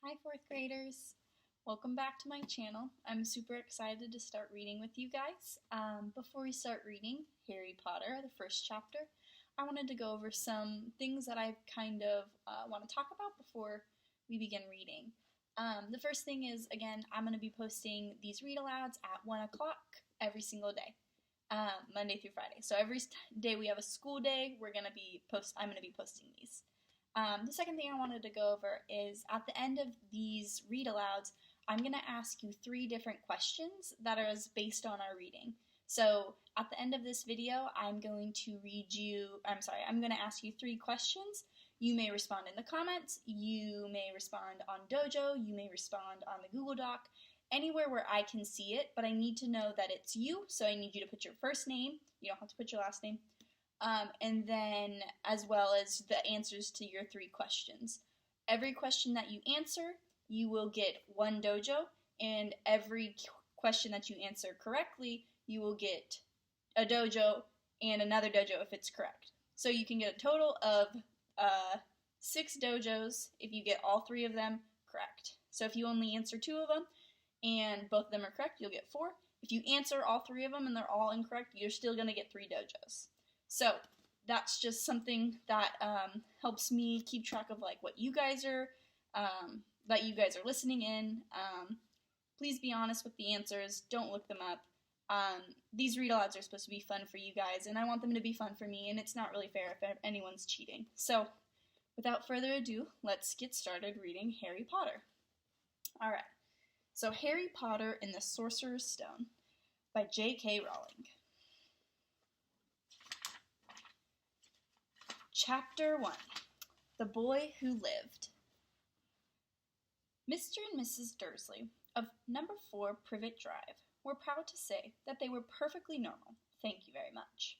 Hi, fourth graders. Welcome back to my channel. I'm super excited to start reading with you guys. Before we start reading Harry Potter, the first chapter, I wanted to go over some things that I kind of want to talk about before we begin reading. The first thing is, again, I'm going to be posting these read-alouds at 1 o'clock every single day, Monday through Friday. So every day we have a school day, I'm going to be posting these. The second thing I wanted to go over is at the end of these read-alouds, I'm going to ask you 3 different questions that are based on our reading. So at the end of this video, I'm going to ask you 3 questions. You may respond in the comments, you may respond on Dojo, you may respond on the Google Doc, anywhere where I can see it, but I need to know that it's you, so I need you to put your first name, you don't have to put your last name, and then as well as the answers to your 3 questions. Every question that you answer, you will get 1 dojo, and every question that you answer correctly, you will get a dojo and another dojo if it's correct. So you can get a total of 6 dojos if you get all 3 of them correct. So if you only answer 2 of them and both of them are correct, you'll get 4. If you answer all 3 of them and they're all incorrect, you're still going to get 3 dojos. So that's just something that helps me keep track of what you guys are listening in. Please be honest with the answers. Don't look them up. These read-alouds are supposed to be fun for you guys, and I want them to be fun for me, and it's not really fair if anyone's cheating. So without further ado, let's get started reading Harry Potter. Alright, so Harry Potter and the Sorcerer's Stone by J.K. Rowling. Chapter 1. The Boy Who Lived. Mr. and Mrs. Dursley of number 4 Privet Drive were proud to say that they were perfectly normal, thank you very much.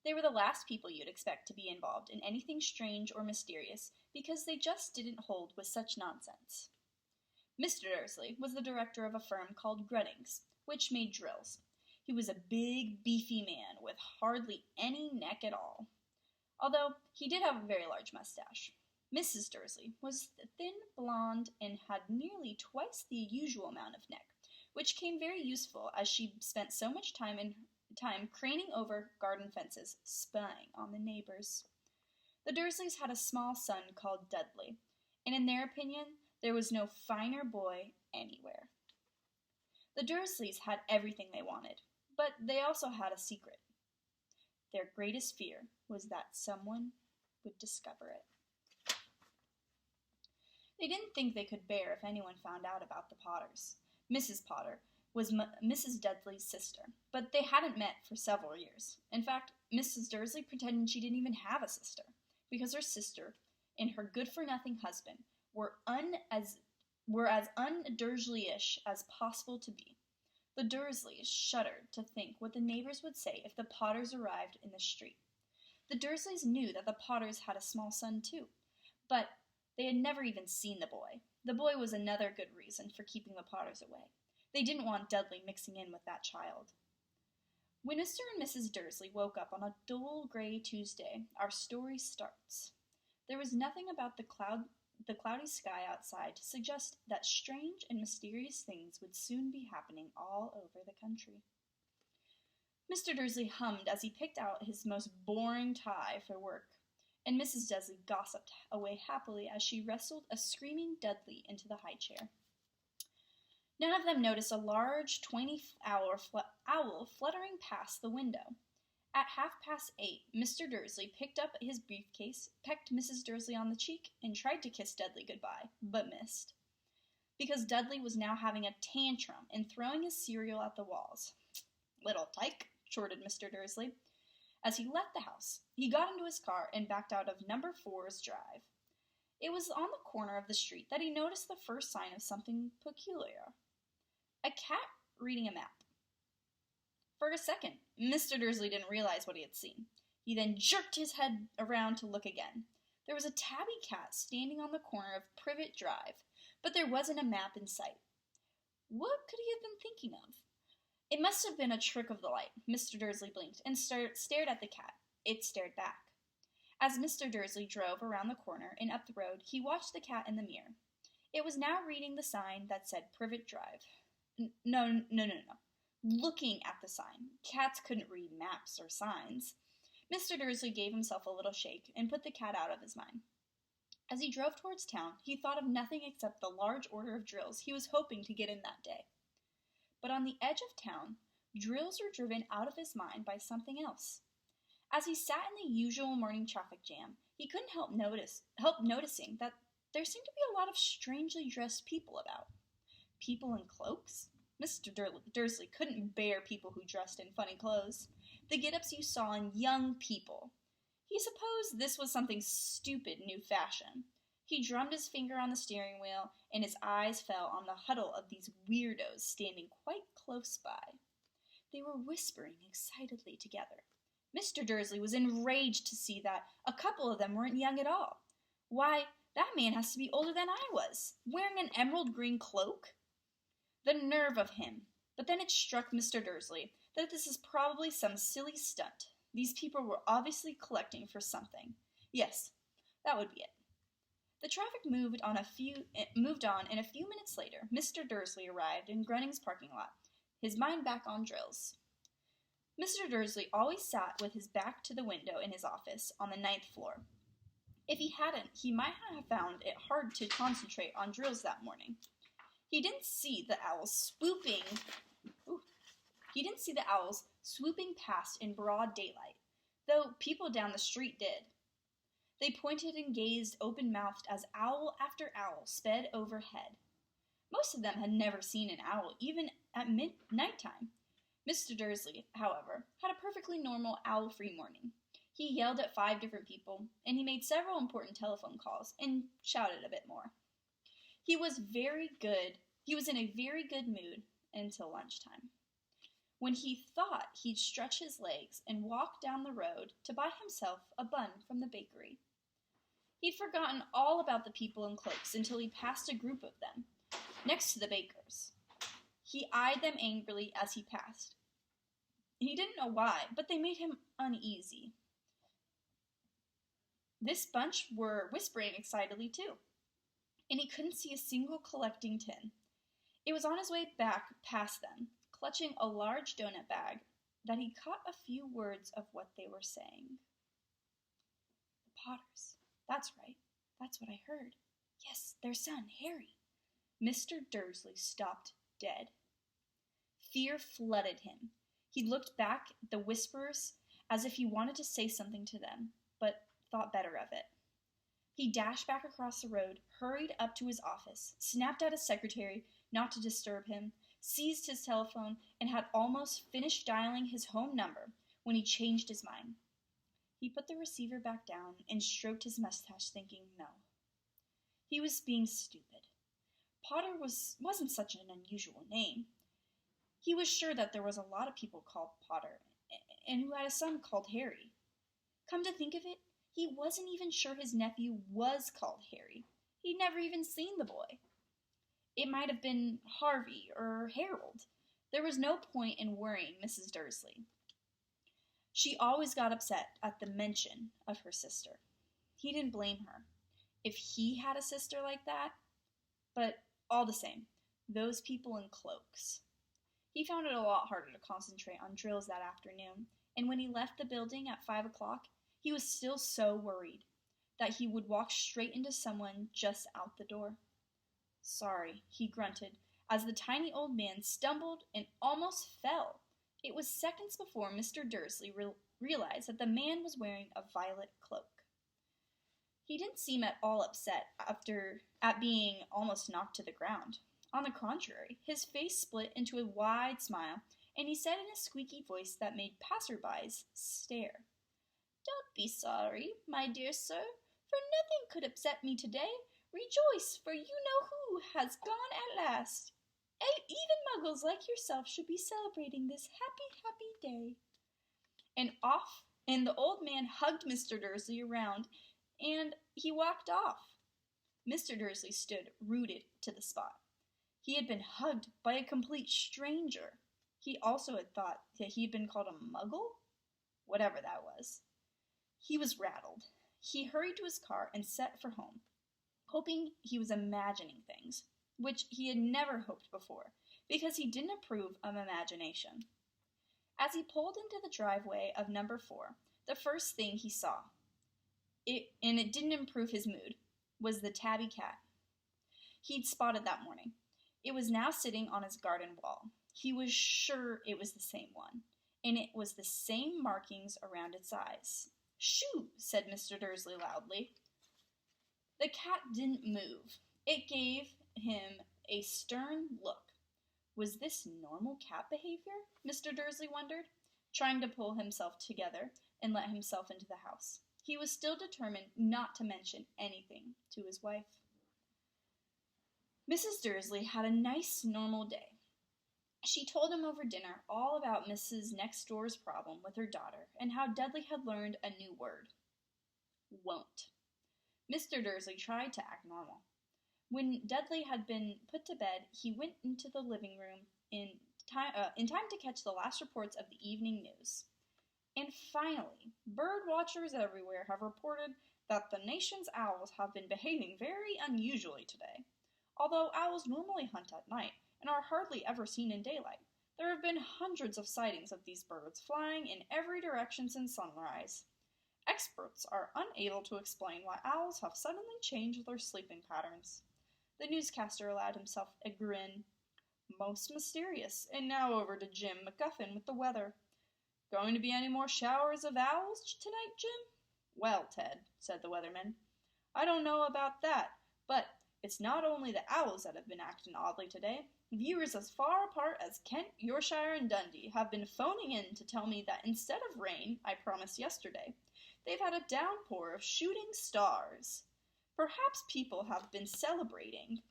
They were the last people you'd expect to be involved in anything strange or mysterious because they just didn't hold with such nonsense. Mr. Dursley was the director of a firm called Grunnings, which made drills. He was a big, beefy man with hardly any neck at all, although he did have a very large mustache. Mrs. Dursley was thin, blonde, and had nearly twice the usual amount of neck, which came very useful as she spent so much time craning over garden fences, spying on the neighbors. The Dursleys had a small son called Dudley, and in their opinion, there was no finer boy anywhere. The Dursleys had everything they wanted, but they also had a secret. Their greatest fear was that someone would discover it. They didn't think they could bear if anyone found out about the Potters. Mrs. Potter was Mrs. Dudley's sister, but they hadn't met for several years. In fact, Mrs. Dursley pretended she didn't even have a sister, because her sister and her good-for-nothing husband were as un-Dursley-ish as possible to be. The Dursleys shuddered to think what the neighbors would say if the Potters arrived in the street. The Dursleys knew that the Potters had a small son too, but they had never even seen the boy. The boy was another good reason for keeping the Potters away. They didn't want Dudley mixing in with that child. When Mr. and Mrs. Dursley woke up on a dull gray Tuesday, our story starts. There was nothing about the cloudy sky outside to suggest that strange and mysterious things would soon be happening all over the country. Mr. Dursley hummed as he picked out his most boring tie for work, and Mrs. Dursley gossiped away happily as she wrestled a screaming Dudley into the high chair. None of them noticed a large 20-owl owl fluttering past the window. At 8:30, Mr. Dursley picked up his briefcase, pecked Mrs. Dursley on the cheek, and tried to kiss Dudley goodbye, but missed. Because Dudley was now having a tantrum and throwing his cereal at the walls. "Little tyke," chortled Mr. Dursley. As he left the house, he got into his car and backed out of number 4's drive. It was on the corner of the street that he noticed the first sign of something peculiar. A cat reading a map. For a second, Mr. Dursley didn't realize what he had seen. He then jerked his head around to look again. There was a tabby cat standing on the corner of Privet Drive, but there wasn't a map in sight. What could he have been thinking of? It must have been a trick of the light. Mr. Dursley blinked and stared at the cat. It stared back. As Mr. Dursley drove around the corner and up the road, he watched the cat in the mirror. It was now reading the sign that said Privet Drive. No. Looking at the sign. Cats couldn't read maps or signs. Mr. Dursley gave himself a little shake and put the cat out of his mind. As he drove towards town, he thought of nothing except the large order of drills he was hoping to get in that day. But on the edge of town, drills were driven out of his mind by something else. As he sat in the usual morning traffic jam, he couldn't help noticing that there seemed to be a lot of strangely dressed people about. People in cloaks? Mr. Dursley couldn't bear people who dressed in funny clothes. The get-ups you saw in young people. He supposed this was something stupid new fashion. He drummed his finger on the steering wheel, and his eyes fell on the huddle of these weirdos standing quite close by. They were whispering excitedly together. Mr. Dursley was enraged to see that a couple of them weren't young at all. Why, that man has to be older than I was, wearing an emerald green cloak. The nerve of him! But then it struck Mr. Dursley that this is probably some silly stunt. These people were obviously collecting for something. Yes, that would be it. The traffic moved on, and a few minutes later, Mr. Dursley arrived in Grunning's parking lot, his mind back on drills. Mr. Dursley always sat with his back to the window in his office on the 9th floor. If he hadn't, he might have found it hard to concentrate on drills that morning. He didn't see the owls swooping past in broad daylight, though people down the street did. They pointed and gazed open-mouthed as owl after owl sped overhead. Most of them had never seen an owl, even at nighttime. Mr. Dursley, however, had a perfectly normal owl-free morning. He yelled at 5 different people, and he made several important telephone calls and shouted a bit more. He was in a very good mood until lunchtime, when he thought he'd stretch his legs and walk down the road to buy himself a bun from the bakery. He'd forgotten all about the people in cloaks until he passed a group of them, next to the baker's. He eyed them angrily as he passed. He didn't know why, but they made him uneasy. This bunch were whispering excitedly too, and he couldn't see a single collecting tin. It was on his way back past them, clutching a large donut bag, that he caught a few words of what they were saying. The Potters. That's right. That's what I heard. Yes, their son, Harry. Mr. Dursley stopped dead. Fear flooded him. He looked back at the whisperers as if he wanted to say something to them, but thought better of it. He dashed back across the road, hurried up to his office, snapped at his secretary not to disturb him, seized his telephone, and had almost finished dialing his home number when he changed his mind. He put the receiver back down and stroked his mustache, thinking no. He was being stupid. Potter wasn't such an unusual name. He was sure that there was a lot of people called Potter, and who had a son called Harry. Come to think of it, he wasn't even sure his nephew was called Harry. He'd never even seen the boy. It might have been Harvey or Harold. There was no point in worrying Mrs. Dursley. She always got upset at the mention of her sister. He didn't blame her. If he had a sister like that, but all the same, those people in cloaks. He found it a lot harder to concentrate on drills that afternoon, and when he left the building at 5 o'clock, he was still so worried that he would walk straight into someone just out the door. Sorry, he grunted, as the tiny old man stumbled and almost fell. It was seconds before Mr. Dursley realized that the man was wearing a violet cloak. He didn't seem at all upset at being almost knocked to the ground. On the contrary, his face split into a wide smile, and he said in a squeaky voice that made passerbys stare, "Don't be sorry, my dear sir, for nothing could upset me today. Rejoice, for you know who has gone at last. Even muggles like yourself should be celebrating this happy, happy day." And the old man hugged Mr. Dursley around, and he walked off. Mr. Dursley stood rooted to the spot. He had been hugged by a complete stranger. He also had thought that he had been called a muggle? Whatever that was. He was rattled. He hurried to his car and set for home, hoping he was imagining things, which he had never hoped before, because he didn't approve of imagination. As he pulled into the driveway of number 4, the first thing he saw, and it didn't improve his mood, was the tabby cat he'd spotted that morning. It was now sitting on his garden wall. He was sure it was the same one, and it was the same markings around its eyes. "Shoo!" said Mr. Dursley loudly. The cat didn't move. It gave him a stern look. Was this normal cat behavior? Mr. Dursley wondered, trying to pull himself together and let himself into the house. He was still determined not to mention anything to his wife. Mrs. Dursley had a nice, normal day. She told him over dinner all about Mrs. Next Door's problem with her daughter and how Dudley had learned a new word. Won't. Mr. Dursley tried to act normal. When Dudley had been put to bed, he went into the living room in time to catch the last reports of the evening news. And finally, bird watchers everywhere have reported that the nation's owls have been behaving very unusually today. Although owls normally hunt at night and are hardly ever seen in daylight, there have been hundreds of sightings of these birds flying in every direction since sunrise. Experts are unable to explain why owls have suddenly changed their sleeping patterns. The newscaster allowed himself a grin. Most mysterious. And now over to Jim McGuffin with the weather. Going to be any more showers of owls tonight, Jim? Well, Ted, said the weatherman, I don't know about that, but it's not only the owls that have been acting oddly today. Viewers as far apart as Kent, Yorkshire, and Dundee have been phoning in to tell me that instead of rain, I promised yesterday, they've had a downpour of shooting stars. Perhaps people have been celebrating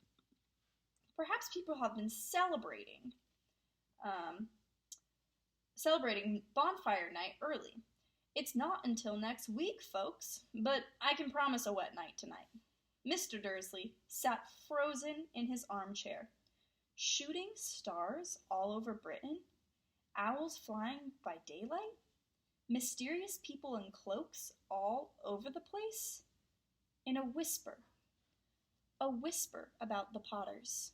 bonfire night early. It's not until next week, folks, but I can promise a wet night tonight. Mr. Dursley sat frozen in his armchair. Shooting stars all over Britain? Owls flying by daylight? Mysterious people in cloaks all over the place? And a whisper about the Potters.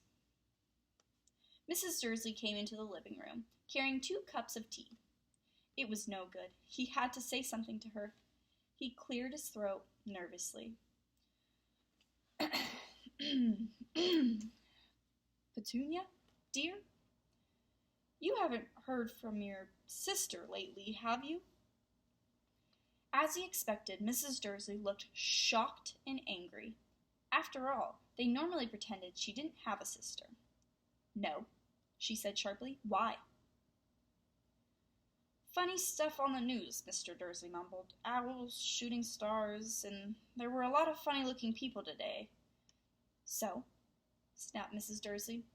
Mrs. Dursley came into the living room, carrying 2 cups of tea. It was no good. He had to say something to her. He cleared his throat nervously. Petunia, dear? You haven't heard from your sister lately, have you? As he expected, Mrs. Dursley looked shocked and angry. After all, they normally pretended she didn't have a sister. No, she said sharply. Why? Funny stuff on the news, Mr. Dursley mumbled. Owls, shooting stars, and there were a lot of funny-looking people today. So? Snapped Mrs. Dursley.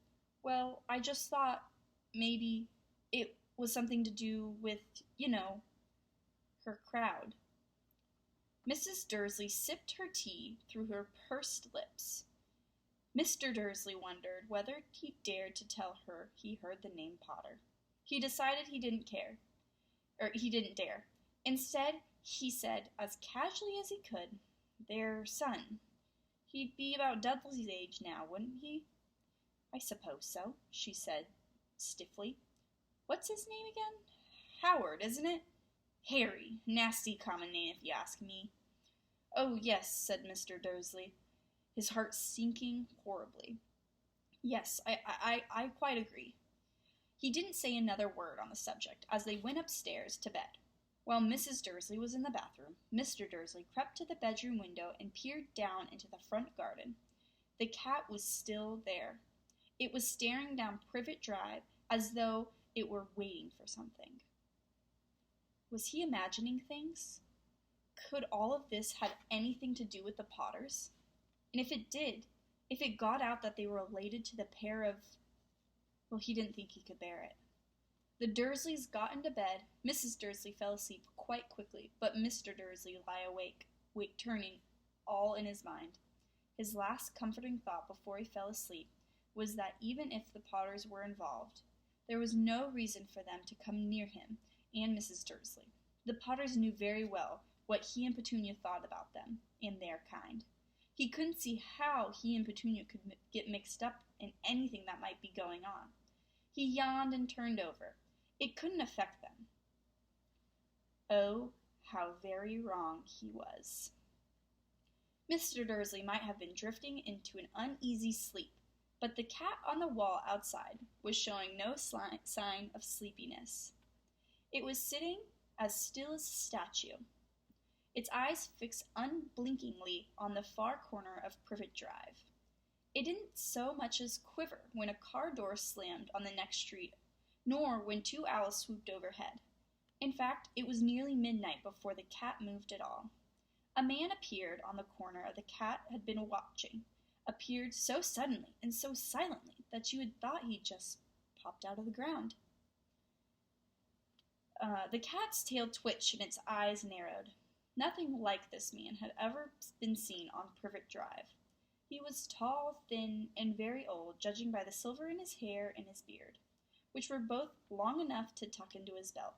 Well, I just thought maybe it was something to do with, her crowd. Mrs. Dursley sipped her tea through her pursed lips. Mr. Dursley wondered whether he dared to tell her he heard the name Potter. He decided he didn't dare. Instead, he said, as casually as he could, their son. He'd be about Dudley's age now, wouldn't he? I suppose so, she said stiffly. What's his name again? Howard, isn't it? Harry. Nasty common name, if you ask me. Oh, yes, said Mr. Dursley, his heart sinking horribly. Yes, I quite agree. He didn't say another word on the subject as they went upstairs to bed. While Mrs. Dursley was in the bathroom, Mr. Dursley crept to the bedroom window and peered down into the front garden. The cat was still there. It was staring down Privet Drive as though it were waiting for something. Was he imagining things? Could all of this have anything to do with the Potters? And if it did, if it got out that they were related to the pair of... Well, he didn't think he could bear it. The Dursleys got into bed. Mrs. Dursley fell asleep quite quickly, but Mr. Dursley lay awake, turning all in his mind. His last comforting thought before he fell asleep was that even if the Potters were involved, there was no reason for them to come near him and Mrs. Dursley. The Potters knew very well what he and Petunia thought about them and their kind. He couldn't see how he and Petunia could get mixed up in anything that might be going on. He yawned and turned over. It couldn't affect them. Oh, how very wrong he was. Mr. Dursley might have been drifting into an uneasy sleep, but the cat on the wall outside was showing no sign of sleepiness. It was sitting as still as a statue, its eyes fixed unblinkingly on the far corner of Privet Drive. It didn't so much as quiver when a car door slammed on the next street, nor when two owls swooped overhead. In fact, it was nearly midnight before the cat moved at all. A man appeared on the corner the cat had been watching, appeared so suddenly and so silently that you had thought he'd just popped out of the ground. The cat's tail twitched and its eyes narrowed. Nothing like this man had ever been seen on Privet Drive. He was tall, thin, and very old, judging by the silver in his hair and his beard, which were both long enough to tuck into his belt.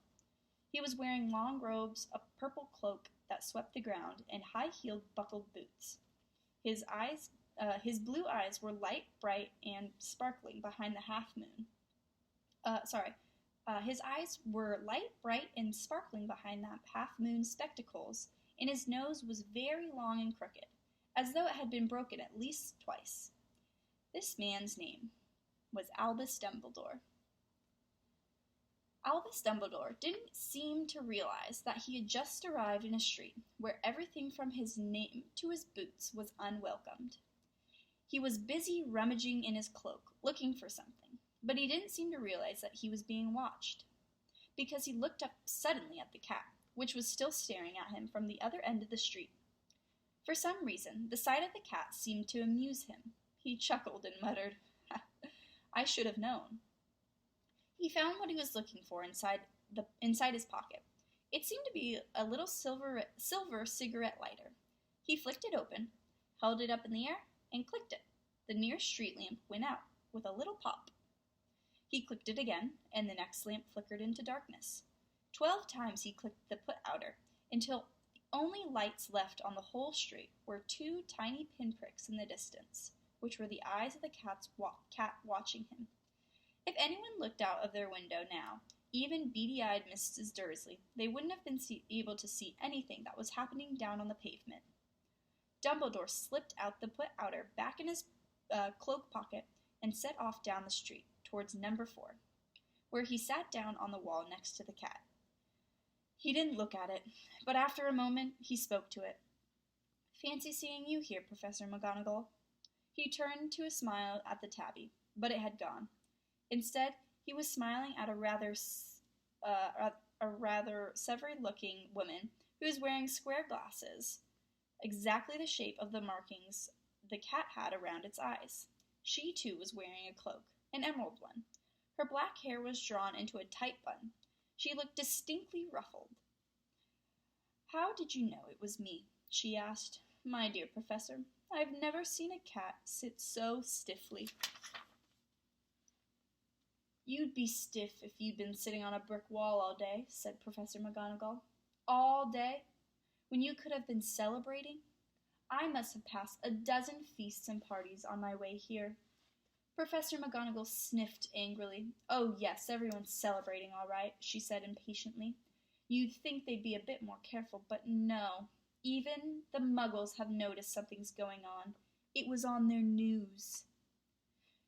He was wearing long robes, a purple cloak that swept the ground, and high-heeled buckled boots. His blue eyes were light, bright, and sparkling behind the half-moon. His eyes were light, bright, and sparkling behind the half-moon spectacles, and his nose was very long and crooked, as though it had been broken at least twice. This man's name was Albus Dumbledore. Albus Dumbledore didn't seem to realize that he had just arrived in a street where everything from his name to his boots was unwelcomed. He was busy rummaging in his cloak, looking for something, but he didn't seem to realize that he was being watched, because he looked up suddenly at the cat, which was still staring at him from the other end of the street. For some reason, the sight of the cat seemed to amuse him. He chuckled and muttered, "I should have known." He found what he was looking for inside his pocket. It seemed to be a little silver cigarette lighter. He flicked it open, held it up in the air, and clicked it. The nearest street lamp went out with a little pop. He clicked it again, and the next lamp flickered into darkness. 12 times he clicked the put-outer, until the only lights left on the whole street were 2 tiny pinpricks in the distance, which were the eyes of the cat watching him. If anyone looked out of their window now, even beady-eyed Mrs. Dursley, they wouldn't have been able to see anything that was happening down on the pavement. Dumbledore slipped out the put-outer back in his cloak pocket and set off down the street towards number 4, where he sat down on the wall next to the cat. He didn't look at it, but after a moment he spoke to it. "Fancy seeing you here, Professor McGonagall." He turned to a smile at the tabby, but it had gone. Instead, he was smiling at a rather severed-looking woman who was wearing square glasses, exactly the shape of the markings the cat had around its eyes. She, too, was wearing a cloak, an emerald one. Her black hair was drawn into a tight bun. She looked distinctly ruffled. "How did you know it was me?" she asked. "My dear Professor, I've never seen a cat sit so stiffly." "You'd be stiff if you'd been sitting on a brick wall all day," said Professor McGonagall. "All day? When you could have been celebrating? I must have passed a dozen feasts and parties on my way here." Professor McGonagall sniffed angrily. "Oh, yes, everyone's celebrating all right," she said impatiently. "You'd think they'd be a bit more careful, but no. Even the Muggles have noticed something's going on. It was on their news."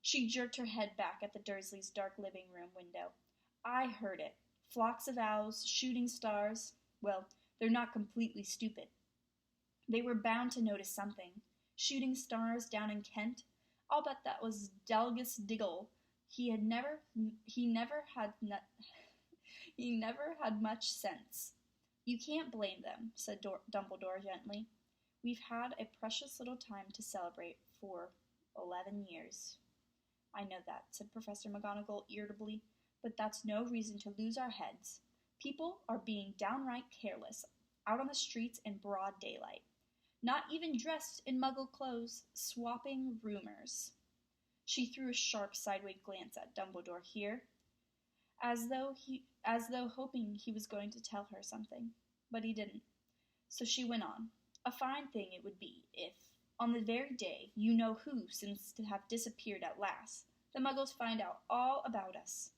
She jerked her head back at the Dursleys' dark living room window. "I heard it. Flocks of owls, shooting stars. Well, they're not completely stupid. They were bound to notice something. Shooting stars down in Kent. I'll bet that was Delgus Diggle. He never had much sense." "You can't blame them," said Dumbledore gently. "We've had a precious little time to celebrate for 11 years. "I know that," said Professor McGonagall irritably, "but that's no reason to lose our heads. People are being downright careless, out on the streets in broad daylight. Not even dressed in Muggle clothes, swapping rumors." She threw a sharp sideway glance at Dumbledore here, as though hoping he was going to tell her something, but he didn't. So she went on. "A fine thing it would be if On the very day you-know-who seems to have disappeared at last, the Muggles find out all about us.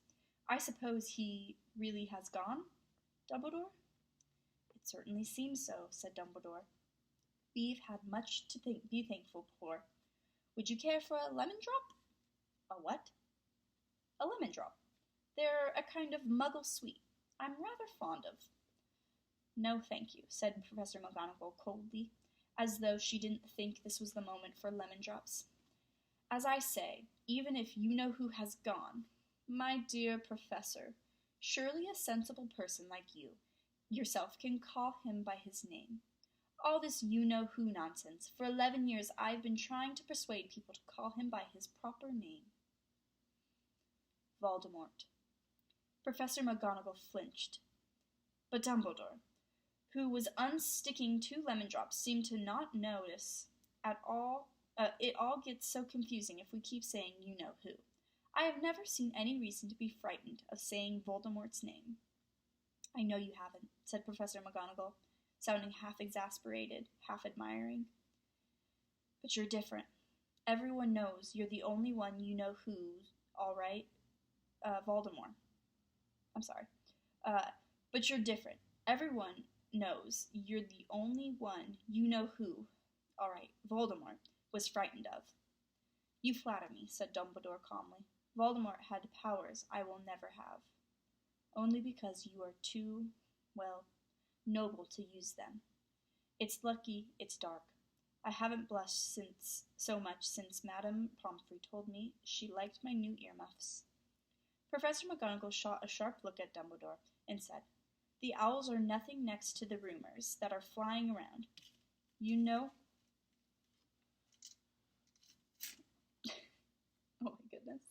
I suppose he really has gone, Dumbledore? It certainly seems so, said Dumbledore. We've had much to be thankful for. Would you care for a lemon drop? A what? A lemon drop. They're a kind of Muggle sweet I'm rather fond of. No, thank you, said Professor McGonagall coldly, as though she didn't think this was the moment for lemon drops. As I say, even if you-know-who has gone, my dear Professor, surely a sensible person like you yourself can call him by his name. All this you-know-who nonsense. For 11 years I've been trying to persuade people to call him by his proper name. Voldemort. Professor McGonagall flinched. But Dumbledore, who was unsticking 2 lemon drops, seemed to not notice at all. It all gets so confusing if we keep saying you-know-who. I have never seen any reason to be frightened of saying Voldemort's name. I know you haven't, said Professor McGonagall, sounding half exasperated, half admiring. But you're different. Everyone knows you're the only one you-know-who, all right? Voldemort. I'm sorry. But you're different. Everyone knows you're the only one you-know-who, all right, Voldemort, was frightened of. You flatter me, said Dumbledore calmly. Voldemort had powers I will never have. Only because you are too, well, noble to use them. It's lucky it's dark. I haven't blushed so much since Madame Pomfrey told me she liked my new earmuffs. Professor McGonagall shot a sharp look at Dumbledore and said, The owls are nothing next to the rumors that are flying around. You know... Oh my goodness.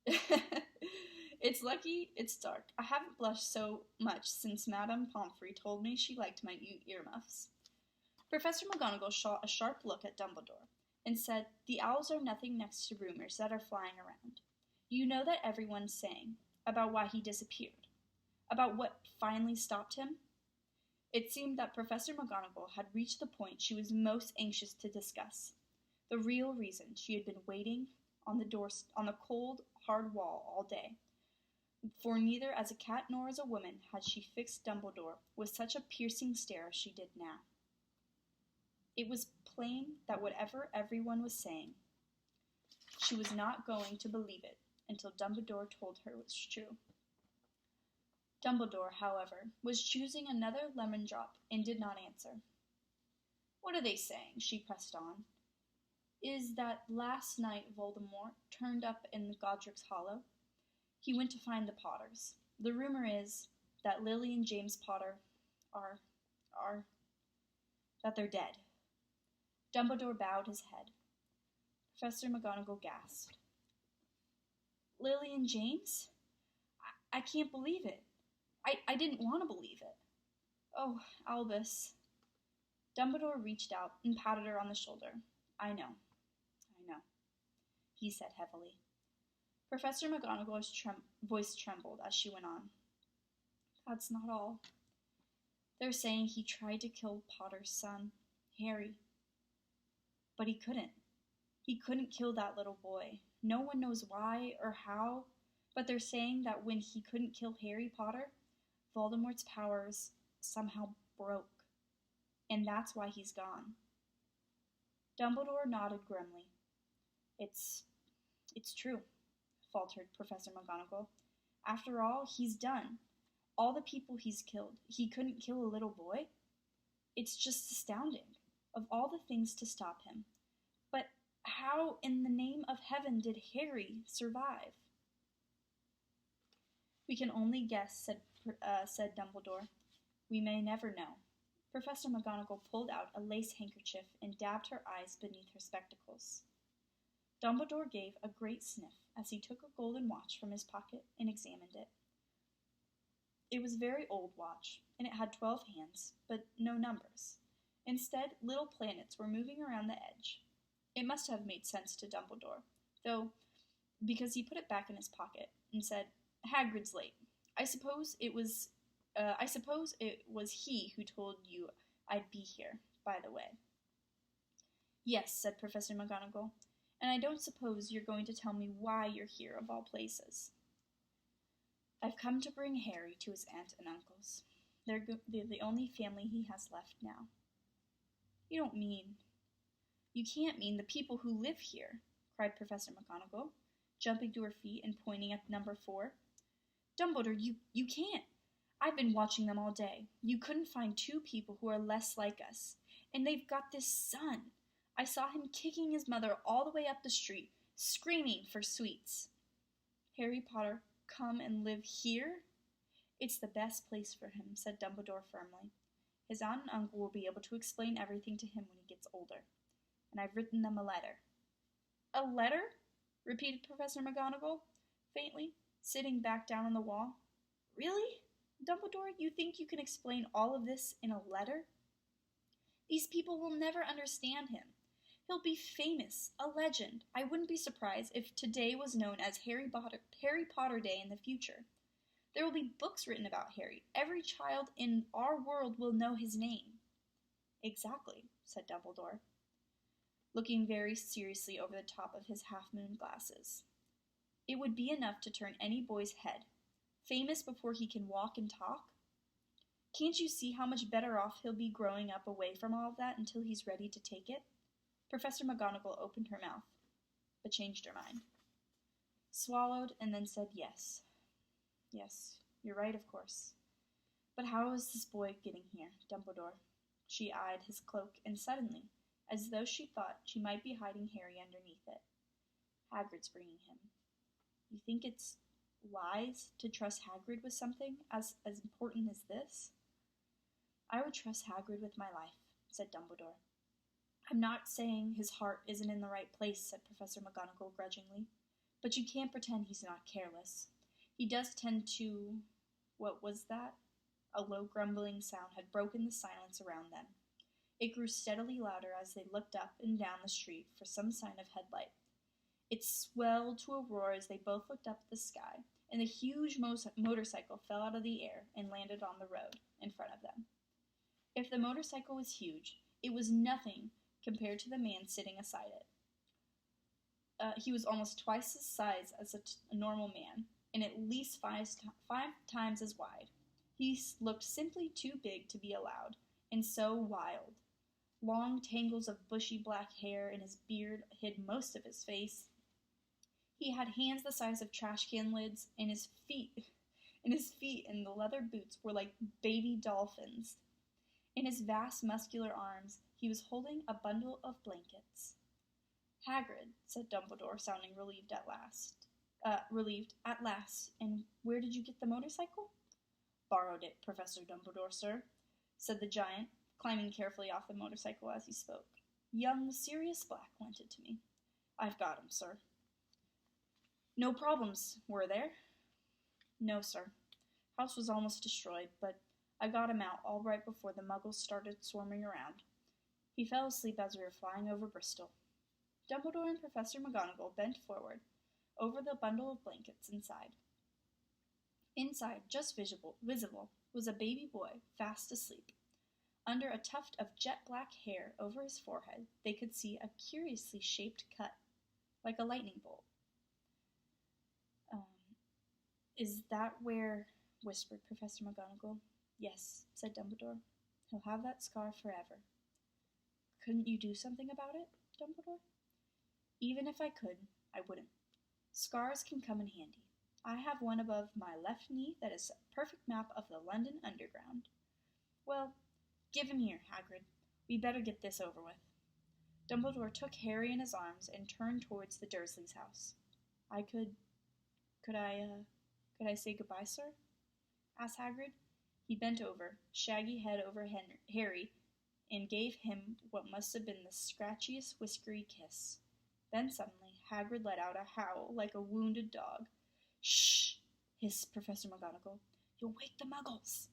Okay. It's lucky it's dark. I haven't blushed so much since Madame Pomfrey told me she liked my new earmuffs. Professor McGonagall shot a sharp look at Dumbledore and said, The owls are nothing next to rumors that are flying around. You know that everyone's saying about why he disappeared, about what finally stopped him? It seemed that Professor McGonagall had reached the point she was most anxious to discuss, the real reason she had been waiting on the cold, hard wall all day. For neither as a cat nor as a woman had she fixed Dumbledore with such a piercing stare as she did now. It was plain that whatever everyone was saying, she was not going to believe it until Dumbledore told her it was true. Dumbledore, however, was choosing another lemon drop and did not answer. What are they saying? She pressed on. Is that last night Voldemort turned up in Godric's Hollow? He went to find the Potters. The rumor is that Lily and James Potter that they're dead. Dumbledore bowed his head. Professor McGonagall gasped. Lily and James? I can't believe it. I didn't want to believe it. Oh, Albus. Dumbledore reached out and patted her on the shoulder. I know, he said heavily. Professor McGonagall's voice trembled as she went on. That's not all. They're saying he tried to kill Potter's son, Harry. But he couldn't. He couldn't kill that little boy. No one knows why or how, but they're saying that when he couldn't kill Harry Potter, Voldemort's powers somehow broke, and that's why he's gone. Dumbledore nodded grimly. It's true, faltered Professor McGonagall. After all, he's done. All the people he's killed, he couldn't kill a little boy? It's just astounding, of all the things to stop him. But how in the name of heaven did Harry survive? We can only guess, said Dumbledore. We may never know. Professor McGonagall pulled out a lace handkerchief and dabbed her eyes beneath her spectacles. Dumbledore gave a great sniff as he took a golden watch from his pocket and examined it. It was a very old watch, and it had 12 hands, but no numbers. Instead, little planets were moving around the edge. It must have made sense to Dumbledore, though, because he put it back in his pocket and said, Hagrid's late. I suppose it was I suppose it was he who told you I'd be here, by the way. Yes, said Professor McGonagall, and I don't suppose you're going to tell me why you're here of all places. I've come to bring Harry to his aunt and uncle's. They're the only family he has left now. You don't mean... You can't mean the people who live here, cried Professor McGonagall, jumping to her feet and pointing at number 4. Dumbledore, you can't. I've been watching them all day. You couldn't find 2 people who are less like us. And they've got this son. I saw him kicking his mother all the way up the street, screaming for sweets. Harry Potter, come and live here? It's the best place for him, said Dumbledore firmly. His aunt and uncle will be able to explain everything to him when he gets older. And I've written them a letter. A letter? Repeated Professor McGonagall, faintly, sitting back down on the wall. Really? Dumbledore, you think you can explain all of this in a letter? These people will never understand him. He'll be famous, a legend. I wouldn't be surprised if today was known as Harry Potter Day in the future. There will be books written about Harry. Every child in our world will know his name. Exactly, said Dumbledore, looking very seriously over the top of his half-moon glasses. It would be enough to turn any boy's head. Famous before he can walk and talk? Can't you see how much better off he'll be growing up away from all of that until he's ready to take it? Professor McGonagall opened her mouth, but changed her mind. Swallowed and then said yes. Yes, you're right, of course. But how is this boy getting here, Dumbledore? She eyed his cloak, and suddenly, as though she thought she might be hiding Harry underneath it, Hagrid's bringing him. You think it's wise to trust Hagrid with something as important as this? I would trust Hagrid with my life, said Dumbledore. I'm not saying his heart isn't in the right place, said Professor McGonagall grudgingly, but you can't pretend he's not careless. He does tend to... What was that? A low grumbling sound had broken the silence around them. It grew steadily louder as they looked up and down the street for some sign of headlight. It swelled to a roar as they both looked up at the sky, and the huge motorcycle fell out of the air and landed on the road in front of them. If the motorcycle was huge, it was nothing compared to the man sitting aside it. He was almost twice the size as a normal man, and at least five times as wide. He looked simply too big to be allowed, and so wild. Long tangles of bushy black hair and his beard hid most of his face. He had hands the size of trash can lids, and his feet and the leather boots were like baby dolphins. In his vast muscular arms, he was holding a bundle of blankets. Hagrid, said Dumbledore, sounding relieved at last. And where did you get the motorcycle? Borrowed it, Professor Dumbledore, sir, said the giant, climbing carefully off the motorcycle as he spoke. Young Sirius Black lent it to me. I've got him, sir. No problems, were there? No, sir. House was almost destroyed, but I got him out all right before the muggles started swarming around. He fell asleep as we were flying over Bristol. Dumbledore and Professor McGonagall bent forward over the bundle of blankets inside. Inside, just visible, was a baby boy fast asleep. Under a tuft of jet-black hair over his forehead, they could see a curiously shaped cut, like a lightning bolt. Is that where... whispered Professor McGonagall. Yes, said Dumbledore. He'll have that scar forever. Couldn't you do something about it, Dumbledore? Even if I could, I wouldn't. Scars can come in handy. I have one above my left knee that is a perfect map of the London Underground. Well, give him here, Hagrid. We better get this over with. Dumbledore took Harry in his arms and turned towards the Dursleys' house. Could I say goodbye, sir? Asked Hagrid. He bent over, shaggy head over Harry, and gave him what must have been the scratchiest, whiskery kiss. Then suddenly, Hagrid let out a howl like a wounded dog. Shh! Hissed Professor McGonagall. You'll wake the muggles.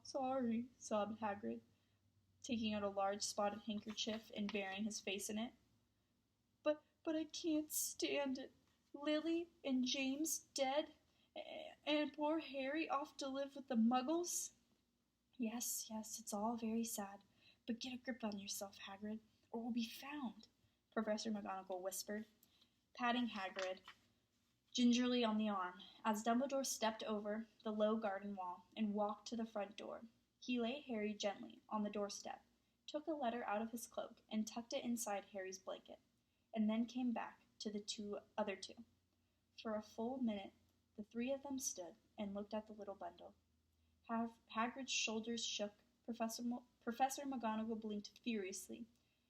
Sorry, sobbed Hagrid, taking out a large spotted handkerchief and burying his face in it. But I can't stand it. Lily and James dead, And poor Harry off to live with the Muggles? Yes, it's all very sad. But get a grip on yourself, Hagrid, or we'll be found, Professor McGonagall whispered, patting Hagrid gingerly on the arm as Dumbledore stepped over the low garden wall and walked to the front door. He laid Harry gently on the doorstep, took a letter out of his cloak, and tucked it inside Harry's blanket, and then came back to the other two. For a full minute, the three of them stood and looked at the little bundle. Hagrid's shoulders shook, Professor McGonagall blinked furiously,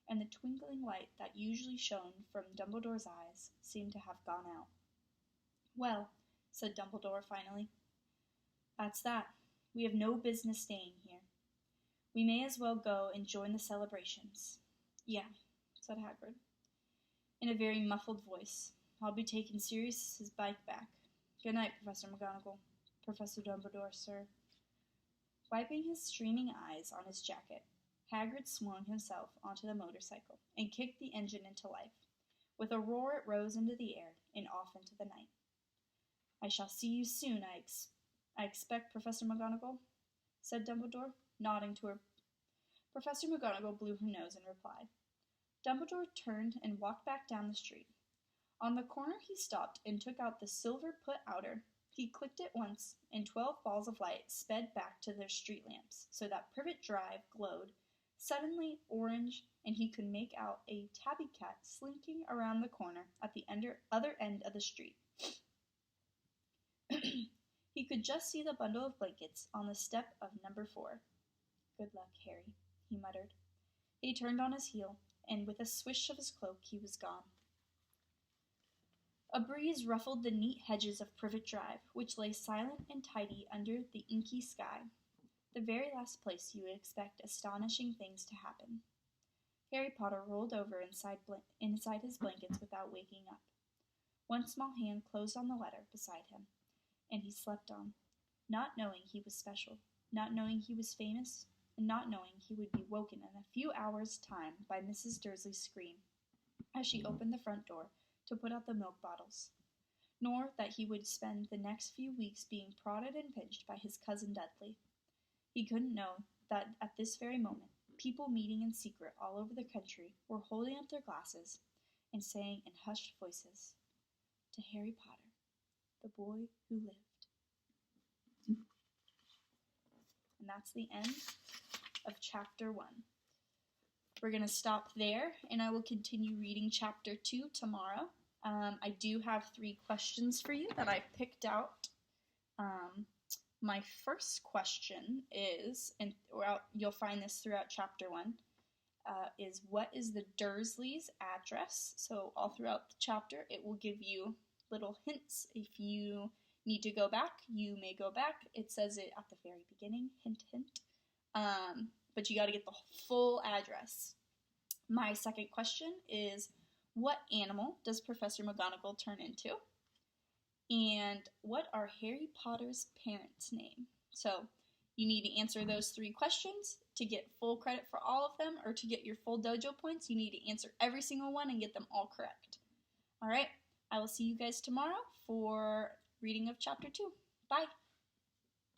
and the twinkling light that usually shone from Dumbledore's eyes seemed to have gone out. Well, said Dumbledore finally, that's that. We have no business staying here. We may as well go and join the celebrations. Yeah, said Hagrid, in a very muffled voice. I'll be taking Sirius's bike back. Good night, Professor McGonagall. Professor Dumbledore, sir. Wiping his streaming eyes on his jacket, Hagrid swung himself onto the motorcycle and kicked the engine into life. With a roar it rose into the air and off into the night. I shall see you soon, I expect, Professor McGonagall, said Dumbledore, nodding to her. Professor McGonagall blew her nose and replied. Dumbledore turned and walked back down the street. On the corner he stopped and took out the silver put-outer. He clicked it once, and 12 balls of light sped back to their street lamps, so that Privet Drive glowed suddenly orange, and he could make out a tabby cat slinking around the corner at the other end of the street. He could just see the bundle of blankets on the step of number 4. Good luck, Harry, he muttered. He turned on his heel, and with a swish of his cloak he was gone. A breeze ruffled the neat hedges of Privet Drive, which lay silent and tidy under the inky sky, the very last place you would expect astonishing things to happen. Harry Potter rolled over inside his blankets without waking up. One small hand closed on the letter beside him, and he slept on, not knowing he was special, not knowing he was famous, and not knowing he would be woken in a few hours' time by Mrs. Dursley's scream as she opened the front door to put out the milk bottles, nor that he would spend the next few weeks being prodded and pinched by his cousin Dudley. He couldn't know that at this very moment, people meeting in secret all over the country were holding up their glasses and saying in hushed voices, "To Harry Potter, the boy who lived." And that's the end of Chapter 1. We're going to stop there, and I will continue reading Chapter 2 tomorrow. I do have 3 questions for you that I picked out. My first question is, and you'll find this throughout Chapter 1, is what is the Dursleys' address? So all throughout the chapter, it will give you little hints. If you need to go back, you may go back. It says it at the very beginning, hint, hint. But you got to get the full address. My second question is, what animal does Professor McGonagall turn into? And what are Harry Potter's parents' name? So you need to answer those 3 questions to get full credit for all of them, or to get your full dojo points, you need to answer every single one and get them all correct. All right, I will see you guys tomorrow for reading of Chapter 2. Bye!